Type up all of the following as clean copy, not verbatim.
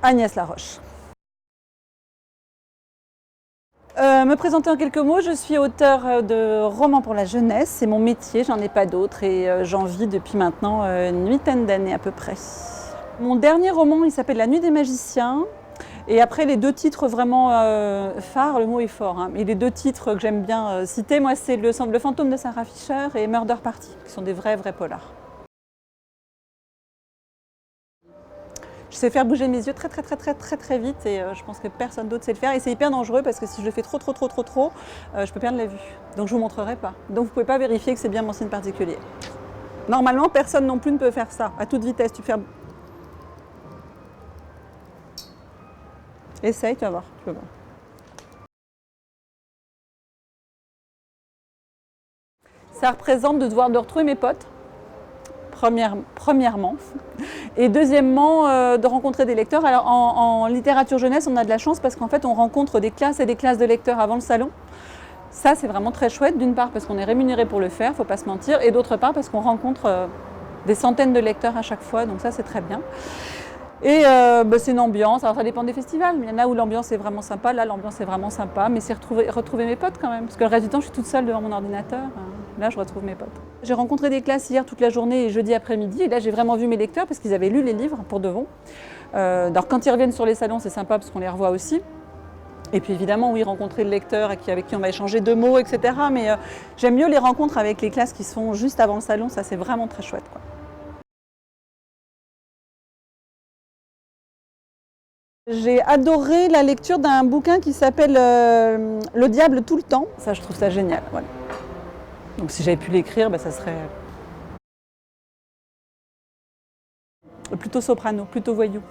Agnès Laroche. Me présenter en quelques mots, je suis auteure de romans pour la jeunesse, c'est mon métier, j'en ai pas d'autres et j'en vis depuis maintenant une huitaine d'années à peu près. Mon dernier roman, il s'appelle La Nuit des magiciens. Et après, les deux titres vraiment phares, le mot est fort, hein, mais les deux titres que j'aime bien citer, moi, c'est le fantôme de Sarah Fisher et Murder Party, qui sont des vrais polars. Je sais faire bouger mes yeux très vite et je pense que personne d'autre sait le faire. Et c'est hyper dangereux parce que si je le fais trop, je peux perdre la vue. Donc je ne vous montrerai pas. Donc vous ne pouvez pas vérifier que c'est bien mon signe particulier. Normalement, personne non plus ne peut faire ça. À toute vitesse, tu fais... Essaye, tu vas voir. Tu vas voir. Ça représente de retrouver mes potes. Premièrement. Et deuxièmement, de rencontrer des lecteurs. Alors en littérature jeunesse, on a de la chance parce qu'en fait, on rencontre des classes et des classes de lecteurs avant le salon. Ça, c'est vraiment très chouette, d'une part parce qu'on est rémunéré pour le faire, il ne faut pas se mentir, et d'autre part parce qu'on rencontre des centaines de lecteurs à chaque fois, donc ça, c'est très bien. Et c'est une ambiance, alors ça dépend des festivals, mais il y en a où l'ambiance est vraiment sympa, là l'ambiance est vraiment sympa, mais c'est retrouver mes potes quand même, parce que le reste du temps je suis toute seule devant mon ordinateur, là je retrouve mes potes. J'ai rencontré des classes hier toute la journée et jeudi après-midi, et là j'ai vraiment vu mes lecteurs parce qu'ils avaient lu les livres pour de bon. Alors quand ils reviennent sur les salons c'est sympa parce qu'on les revoit aussi. Et puis évidemment, oui, rencontrer le lecteur avec qui on va échanger 2 mots, etc. Mais j'aime mieux les rencontres avec les classes qui se font juste avant le salon, ça c'est vraiment très chouette, quoi. J'ai adoré la lecture d'un bouquin qui s'appelle Le diable tout le temps. Ça, je trouve ça génial. Voilà. Donc si j'avais pu l'écrire, ça serait plutôt soprano, plutôt voyou.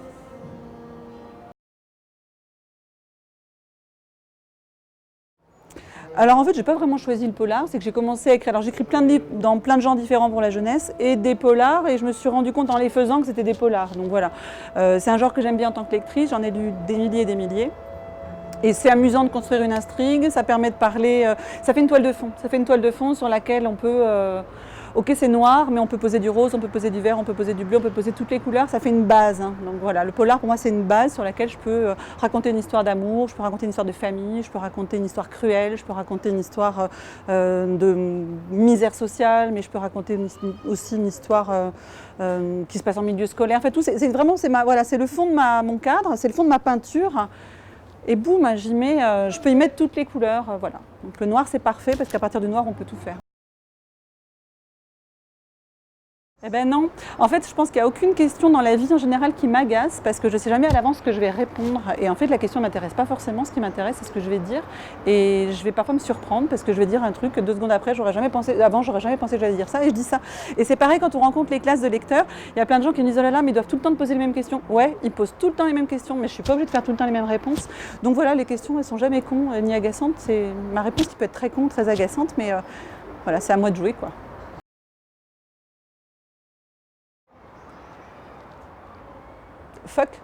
Alors en fait, j'ai pas vraiment choisi le polar, c'est que j'ai commencé à écrire. Alors j'écris plein de livres dans plein de genres différents pour la jeunesse et des polars, et je me suis rendu compte en les faisant que c'était des polars. Donc voilà, c'est un genre que j'aime bien en tant que lectrice, j'en ai lu des milliers et des milliers. Et c'est amusant de construire une intrigue, ça permet de parler, ça fait une toile de fond. Ça fait une toile de fond sur laquelle on peut, ok c'est noir, mais on peut poser du rose, on peut poser du vert, on peut poser du bleu, on peut poser toutes les couleurs, ça fait une base. Hein. Donc voilà, le polar pour moi c'est une base sur laquelle je peux raconter une histoire d'amour, je peux raconter une histoire de famille, je peux raconter une histoire cruelle, je peux raconter une histoire de misère sociale, mais je peux raconter aussi une histoire qui se passe en milieu scolaire. Enfin, tout, c'est vraiment, voilà, c'est le fond de mon cadre, c'est le fond de ma peinture. Et boum, je peux y mettre toutes les couleurs, voilà. Donc le noir c'est parfait parce qu'à partir du noir on peut tout faire. Eh ben non, en fait je pense qu'il n'y a aucune question dans la vie en général qui m'agace parce que je ne sais jamais à l'avance ce que je vais répondre et en fait la question ne m'intéresse pas forcément, ce qui m'intéresse c'est ce que je vais dire et je vais parfois me surprendre parce que je vais dire un truc que 2 secondes après j'aurais jamais pensé que j'allais dire ça et je dis ça. Et c'est pareil quand on rencontre les classes de lecteurs, il y a plein de gens qui me disent oh là là mais ils doivent tout le temps te poser les mêmes questions. Ouais, ils posent tout le temps les mêmes questions mais je suis pas obligée de faire tout le temps les mêmes réponses. Donc voilà, les questions elles sont jamais cons ni agaçantes, c'est ma réponse qui peut être très con, très agaçante mais voilà, c'est à moi de jouer quoi. Fuck.